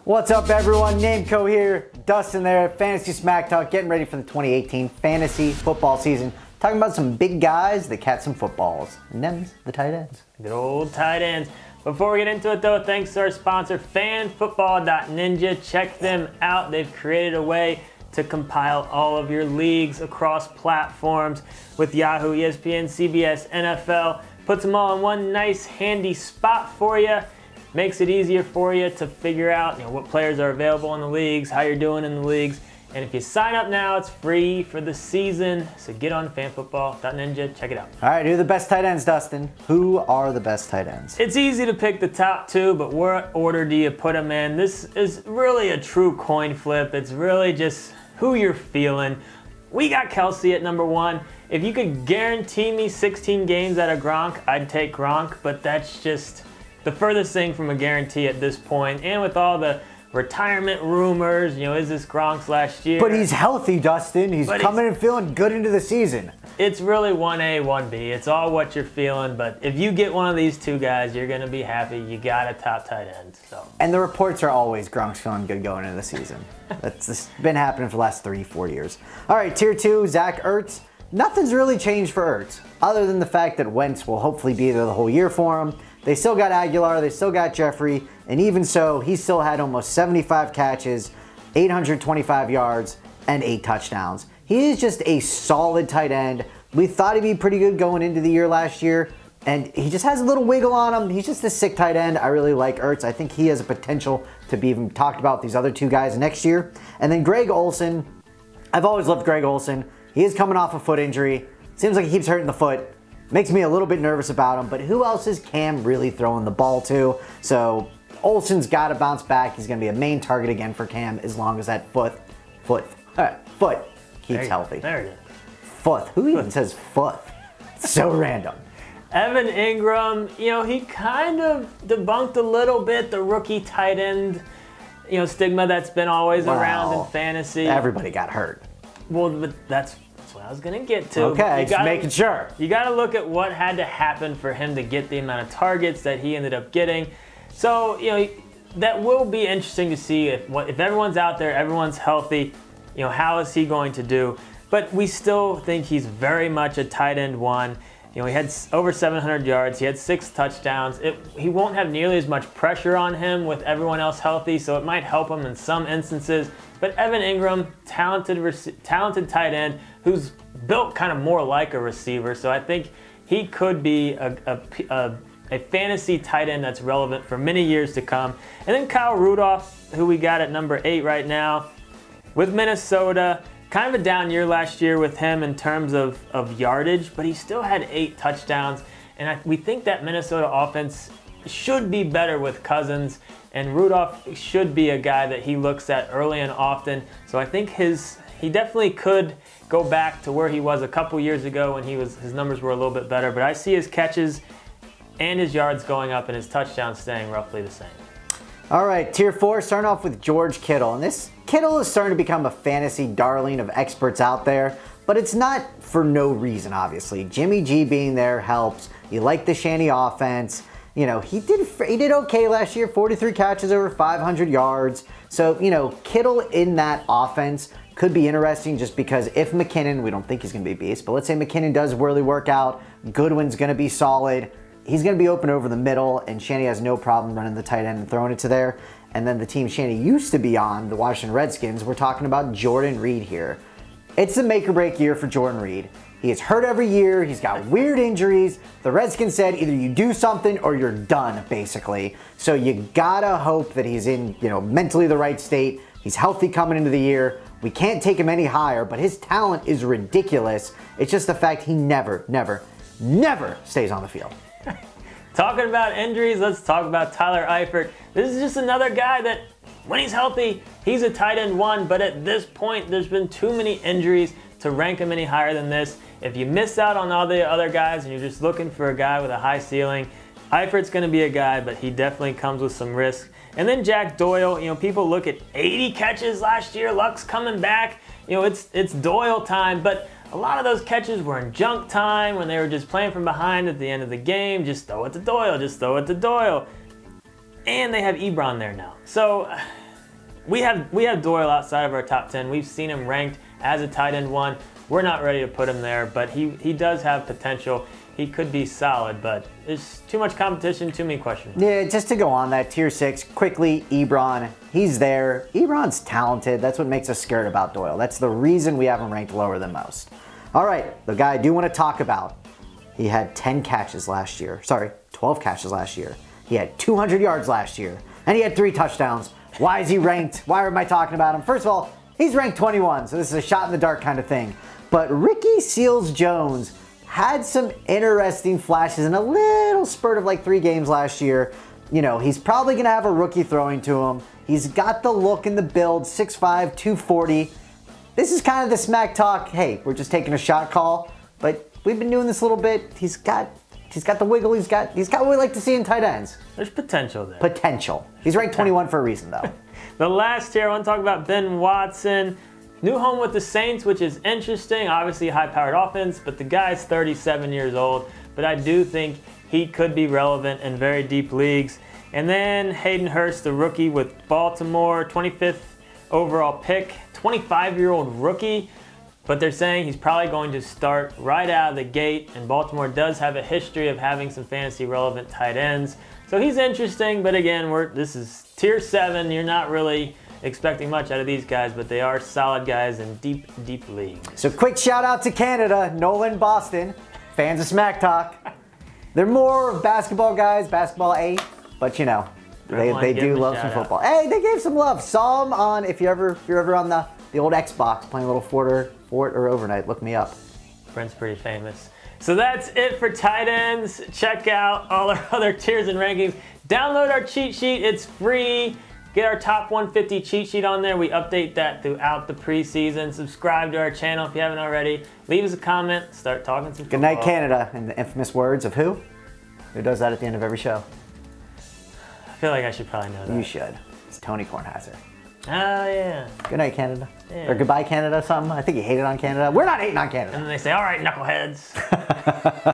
What's up, everyone? Nameco here, Dustin there, Fantasy Smack Talk, getting ready for the 2018 fantasy football season. Talking about some big guys that catch some footballs, and them's the tight ends. Good old tight ends. Before we get into it though, thanks to our sponsor, fanfootball.ninja. Check them out. They've created a way to compile all of your leagues across platforms with Yahoo, ESPN, CBS, NFL. Puts them all in one nice handy spot for you. Makes it easier for you to figure out what players are available in the leagues, how you're doing in the leagues. And if you sign up now, it's free for the season. So get on fanfootball.ninja, check it out. All right, who are the best tight ends, Dustin? Who are the best tight ends? It's easy to pick the top two, but what order do you put them in? This is really a true coin flip. It's really just who you're feeling. We got Kelsey at number one. If you could guarantee me 16 games out of Gronk, I'd take Gronk, but that's just the furthest thing from a guarantee at this point. And with all the retirement rumors, is this Gronk's last year? But he's healthy, Dustin. He's coming and feeling good into the season. It's really 1A, 1B. It's all what you're feeling, but if you get one of these two guys, you're going to be happy. You got a top tight end. So. And the reports are always Gronk's feeling good going into the season. That's been happening for the last 3-4 years. All right, tier two, Zach Ertz. Nothing's really changed for Ertz, other than the fact that Wentz will hopefully be there the whole year for him. They still got Aguilar, they still got Jeffrey, and even so, he still had almost 75 catches, 825 yards, and 8 touchdowns. He is just a solid tight end. We thought he'd be pretty good going into the year last year, and he just has a little wiggle on him. He's just a sick tight end. I really like Ertz. I think he has a potential to be even talked about with these other two guys next year. And then Greg Olsen. I've always loved Greg Olsen. He is coming off a foot injury. Seems like he keeps hurting the foot. Makes me a little bit nervous about him, but who else is Cam really throwing the ball to? So Olsen's got to bounce back. He's going to be a main target again for Cam as long as that foot keeps healthy. There it is. Foot. Who even says foot? It's so random. Evan Engram, he kind of debunked a little bit the rookie tight end, stigma that's been always around in fantasy. Everybody got hurt. Well, but that's what I was going to get to. Okay, just making sure. You got to look at what had to happen for him to get the amount of targets that he ended up getting. So, that will be interesting to see if everyone's out there, everyone's healthy, how is he going to do? But we still think he's very much a tight end one. He had over 700 yards. He had 6 touchdowns. He won't have nearly as much pressure on him with everyone else healthy, so it might help him in some instances. But Evan Engram, talented tight end who's built kind of more like a receiver. So I think he could be a fantasy tight end that's relevant for many years to come. And then Kyle Rudolph, who we got at number 8 right now with Minnesota. Kind of a down year last year with him in terms of yardage, but he still had 8 touchdowns. And we think that Minnesota offense should be better with Cousins, and Rudolph should be a guy that he looks at early and often. So I think he definitely could go back to where he was a couple years ago when his numbers were a little bit better. But I see his catches and his yards going up and his touchdowns staying roughly the same. All right, tier 4, starting off with George Kittle. And this Kittle is starting to become a fantasy darling of experts out there, but it's not for no reason, obviously. Jimmy G being there helps. You like the Shanny offense. He did okay last year, 43 catches, over 500 yards. So, Kittle in that offense could be interesting just because if McKinnon, we don't think he's going to be a beast, but let's say McKinnon does really work out, Goodwin's going to be solid. He's going to be open over the middle, and Shanny has no problem running the tight end and throwing it to there. And then the team Shanny used to be on, the Washington Redskins, we're talking about Jordan Reed here. It's a make or break year for Jordan Reed. He is hurt every year. He's got weird injuries. The Redskins said either you do something or you're done, basically. So you gotta hope that he's in, mentally the right state. He's healthy coming into the year. We can't take him any higher, but his talent is ridiculous. It's just the fact he never stays on the field. Talking about injuries, let's talk about Tyler Eifert. This is just another guy that, when he's healthy, he's a tight end 1, but at this point, there's been too many injuries to rank him any higher than this. If you miss out on all the other guys and you're just looking for a guy with a high ceiling, Eifert's going to be a guy, but he definitely comes with some risk. And then Jack Doyle, people look at 80 catches last year, Luck's coming back. It's Doyle time, but a lot of those catches were in junk time when they were just playing from behind at the end of the game. Just throw it to Doyle, just throw it to Doyle. And they have Ebron there now. So we have Doyle outside of our top 10. We've seen him ranked as a tight end 1. We're not ready to put him there, but he does have potential. He could be solid, but there's too much competition, too many questions. Yeah, just to go on that, tier 6, quickly, Ebron, he's there. Ebron's talented. That's what makes us scared about Doyle. That's the reason we have him ranked lower than most. All right, the guy I do want to talk about, he had 10 catches last year. Sorry, 12 catches last year. He had 200 yards last year, and he had 3 touchdowns. Why is he ranked? Why am I talking about him? First of all, he's ranked 21, so this is a shot in the dark kind of thing. But Ricky Seals-Jones had some interesting flashes in a little spurt of like 3 games last year. You know, he's probably going to have a rookie throwing to him. He's got the look and the build, 6'5", 240. This is kind of the smack talk. Hey, we're just taking a shot call, but we've been doing this a little bit. He's got the wiggle. He's got what we like to see in tight ends. There's potential there. Potential. He's ranked 21 for a reason, though. The last tier, I want to talk about Ben Watson. New home with the Saints, which is interesting. Obviously, high-powered offense, but the guy's 37 years old. But I do think he could be relevant in very deep leagues. And then Hayden Hurst, the rookie with Baltimore, 25th overall pick, 25-year-old rookie. But they're saying he's probably going to start right out of the gate. And Baltimore does have a history of having some fantasy-relevant tight ends. So he's interesting, but again, this is tier 7. You're not really expecting much out of these guys, but they are solid guys in deep, deep leagues. So quick shout out to Canada, Nolan, Boston, fans of Smack Talk. They're more basketball guys, basketball 8, but you know, they do love some football. Hey, they gave some love. Saw them on, if you're ever on the old Xbox playing a little Fort or Overnight, look me up. Brent's pretty famous. So that's it for tight ends. Check out all our other tiers and rankings. Download our cheat sheet, it's free. Get our top 150 cheat sheet on there. We update that throughout the preseason. Subscribe to our channel if you haven't already. Leave us a comment. Start talking some football. Good night, Canada, in the infamous words of who? Who does that at the end of every show? I feel like I should probably know that. You should. It's Tony Kornheiser. Oh, yeah. Good night, Canada. Yeah. Or goodbye, Canada, something. I think he hated on Canada. We're not hating on Canada. And then they say, all right, knuckleheads.